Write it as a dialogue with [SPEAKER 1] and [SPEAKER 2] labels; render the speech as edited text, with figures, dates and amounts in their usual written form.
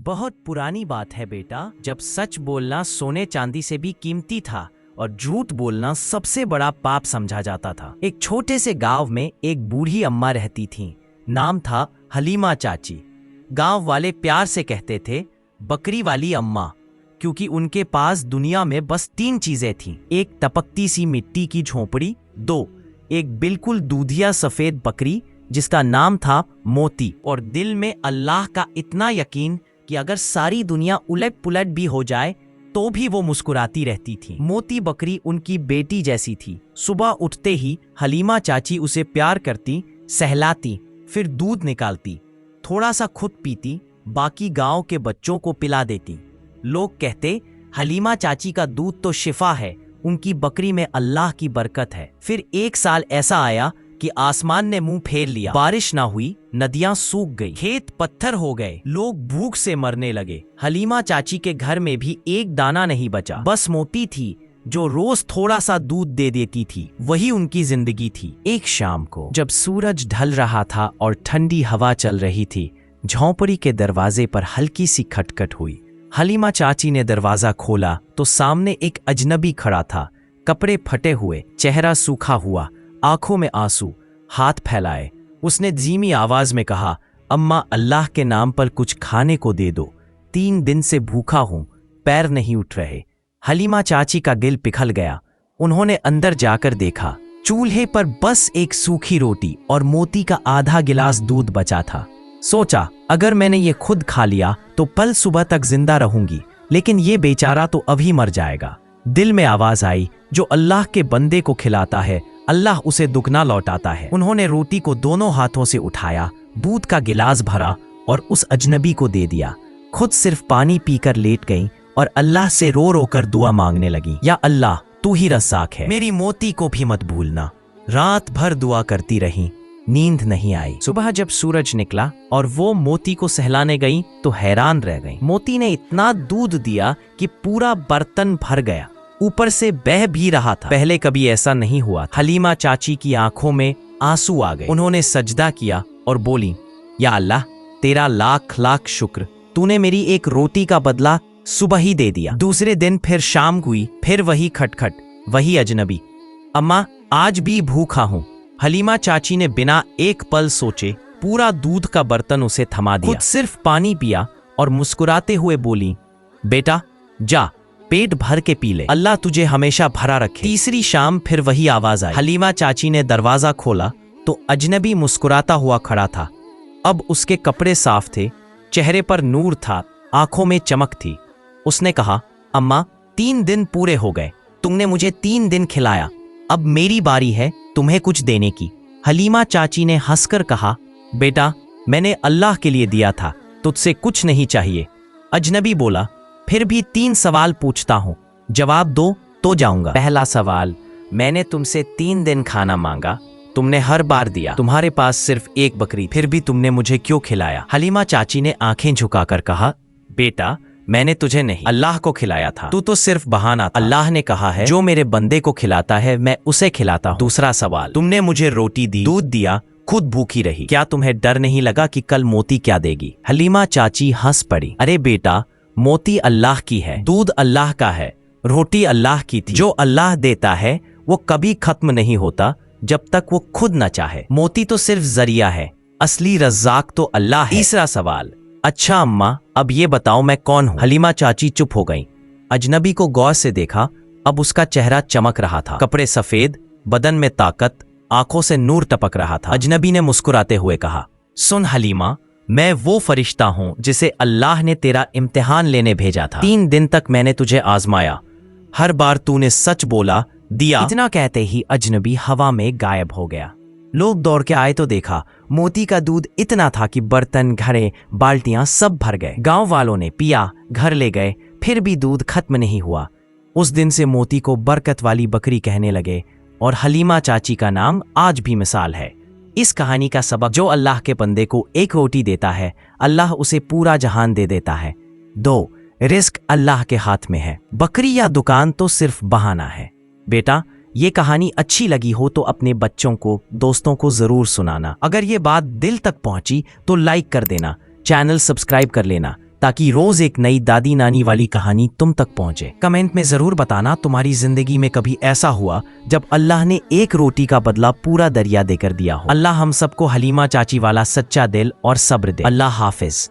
[SPEAKER 1] बहुत पुरानी बात है बेटा, जब सच बोलना सोने चांदी से भी कीमती था और झूठ बोलना सबसे बड़ा पाप समझा जाता था। एक छोटे से गांव में एक बूढ़ी अम्मा रहती थीं। नाम था हलीमा चाची। गांव वाले प्यार से कहते थे बकरी वाली अम्मा, क्योंकि उनके पास दुनिया में बस 3 चीजें थीं। एक टपकती सी मिट्टी की झोंपड़ी, 2 एक बिल्कुल दूधिया सफेद बकरी जिसका नाम था मोती, और दिल में अल्लाह का इतना यकीन कि अगर सारी दुनिया उलट पुलट भी हो जाए तो भी वो मुस्कुराती रहती थी। मोती बकरी उनकी बेटी जैसी थी। सुबह उठते ही हलीमा चाची उसे प्यार करती, सहलाती, फिर दूध निकालती, थोड़ा सा खुद पीती, बाकी गांव के बच्चों को पिला देती। लोग कहते हलीमा चाची का दूध तो शिफा है, उनकी बकरी में अल्लाह की बरकत है। फिर एक साल ऐसा आया कि आसमान ने मुंह फेर लिया। बारिश ना हुई, नदियां सूख गई, खेत पत्थर हो गए, लोग भूख से मरने लगे। हलीमा चाची के घर में भी एक दाना नहीं बचा। बस मोती थी जो रोज थोड़ा सा दूध दे देती थी। वही उनकी जिंदगी थी। एक शाम को जब सूरज ढल रहा था और ठंडी हवा चल रही थी, झोंपड़ी के दरवाजे पर हल्की सी खटखट हुई। हलीमा चाची ने दरवाजा खोला तो सामने एक अजनबी खड़ा था। कपड़े फटे हुए, चेहरा सूखा हुआ, आंखों में आंसू, हाथ फैलाए। उसने धीमी आवाज में कहा, अम्मा अल्लाह के नाम पर कुछ खाने को दे दो, 3 दिन से भूखा हूं, पैर नहीं उठ रहे। हलीमा चाची का दिल पिघल गया। उन्होंने अंदर जाकर देखा, चूल्हे पर बस एक सूखी रोटी और मोती का आधा गिलास दूध बचा था। सोचा, अगर मैंने ये खुद खा लिया तो कल सुबह तक जिंदा रहूंगी, लेकिन ये बेचारा तो अभी मर जाएगा। दिल में आवाज आई, जो अल्लाह के बंदे को खिलाता है अल्लाह उसे दुगना लौटाता है। उन्होंने रोटी को दोनों हाथों से उठाया, दूध का गिलास भरा और उस अजनबी को दे दिया। खुद सिर्फ पानी पीकर लेट गईं और अल्लाह से रो रो कर दुआ मांगने लगी, या अल्लाह तू ही रज़्ज़ाक है, मेरी मोती को भी मत भूलना। रात भर दुआ करती रहीं, नींद नहीं आई। सुबह जब सूरज निकला और वो मोती को सहलाने गई तो हैरान रह गई। मोती ने इतना दूध दिया कि पूरा बर्तन भर गया, ऊपर से बह भी रहा था। पहले कभी ऐसा नहीं हुआ। हलीमा चाची की आंखों में आंसू आ गए। उन्होंने सजदा किया और बोली, या अल्लाह तेरा लाख लाख शुक्र, तूने मेरी एक रोटी का बदला सुबह ही दे दिया। दूसरे दिन फिर शाम हुई, फिर वही खटखट, वही अजनबी, अम्मा आज भी भूखा हूं। हलीमा चाची ने बिना एक पल सोचे पूरा दूध का बर्तन उसे थमा दिया, खुद सिर्फ पानी पिया और मुस्कुराते हुए बोली, बेटा जा पेट भर के पी ले, अल्लाह तुझे हमेशा भरा रखे। तीसरी शाम फिर वही आवाज आई। हलीमा चाची ने दरवाजा खोला तो अजनबी मुस्कुराता हुआ खड़ा था। अब उसके कपड़े साफ थे, चेहरे पर नूर था, आंखों में चमक थी। उसने कहा, अम्मा 3 दिन पूरे हो गए, तुमने मुझे 3 दिन खिलाया, अब मेरी बारी है तुम्हें कुछ देने की। हलीमा चाची ने हंसकर कहा, बेटा मैंने अल्लाह के लिए दिया था, तुझसे कुछ नहीं चाहिए। अजनबी बोला, फिर भी 3 सवाल पूछता हूं, जवाब दो तो जाऊंगा। पहला सवाल, मैंने तुमसे 3 दिन खाना मांगा, तुमने हर बार दिया। तुम्हारे पास सिर्फ एक बकरी, फिर भी तुमने मुझे क्यों खिलाया? हलीमा चाची ने आंखें झुकाकर कहा, बेटा मैंने तुझे नहीं, अल्लाह को खिलाया था, तू तो सिर्फ बहाना था। अल्लाह ने कहा है, जो मेरे बंदे को खिलाता है मैं उसे खिलाता हूं। दूसरा सवाल, तुमने मुझे रोटी दी, दूध दिया, खुद भूखी रही, क्या तुम्हें डर नहीं लगा कि कल मोती क्या देगी? हलीमा चाची हंस पड़ी, अरे बेटा मोती अल्लाह की है, दूध अल्लाह का है, रोटी अल्लाह की थी। जो अल्लाह देता है वो कभी खत्म नहीं होता जब तक वो खुद न चाहे। मोती तो सिर्फ जरिया है, असली रज़्ज़ाक तो अल्लाह है। तीसरा सवाल, अच्छा अम्मा अब ये बताओ मैं कौन हूँ? हलीमा चाची चुप हो गई। अजनबी को गौर से देखा, अब उसका चेहरा चमक रहा था, कपड़े सफेद, बदन में ताकत, आंखों से नूर टपक रहा था। अजनबी ने मुस्कुराते हुए कहा, सुन हलीमा, मैं वो फरिश्ता हूं जिसे अल्लाह ने तेरा इम्तिहान लेने भेजा था। 3 दिन तक मैंने तुझे आजमाया, हर बार तूने सच बोला, दिया। इतना कहते ही अजनबी हवा में गायब हो गया। लोग दौड़ के आए तो देखा मोती का दूध इतना था कि बर्तन, घड़े, बाल्टियां सब भर गए। गांव वालों ने पिया, घर ले गए, फिर भी दूध खत्म नहीं हुआ। उस दिन से मोती को बरकत वाली बकरी कहने लगे और हलीमा चाची का नाम आज भी मिसाल है। इस कहानी का सबक, जो अल्लाह के बंदे को एक रोटी देता है अल्लाह उसे पूरा जहान दे देता है। 2, रिस्क अल्लाह के हाथ में है, बकरी या दुकान तो सिर्फ बहाना है। बेटा ये कहानी अच्छी लगी हो तो अपने बच्चों को, दोस्तों को जरूर सुनाना। अगर ये बात दिल तक पहुंची तो लाइक कर देना, चैनल सब्सक्राइब कर लेना ताकि रोज एक नई दादी नानी वाली कहानी तुम तक पहुंचे। कमेंट में जरूर बताना तुम्हारी जिंदगी में कभी ऐसा हुआ जब अल्लाह ने एक रोटी का बदला पूरा दरिया देकर दिया हो। अल्लाह हम सबको हलीमा चाची वाला सच्चा दिल और सब्र दे। अल्लाह हाफिज।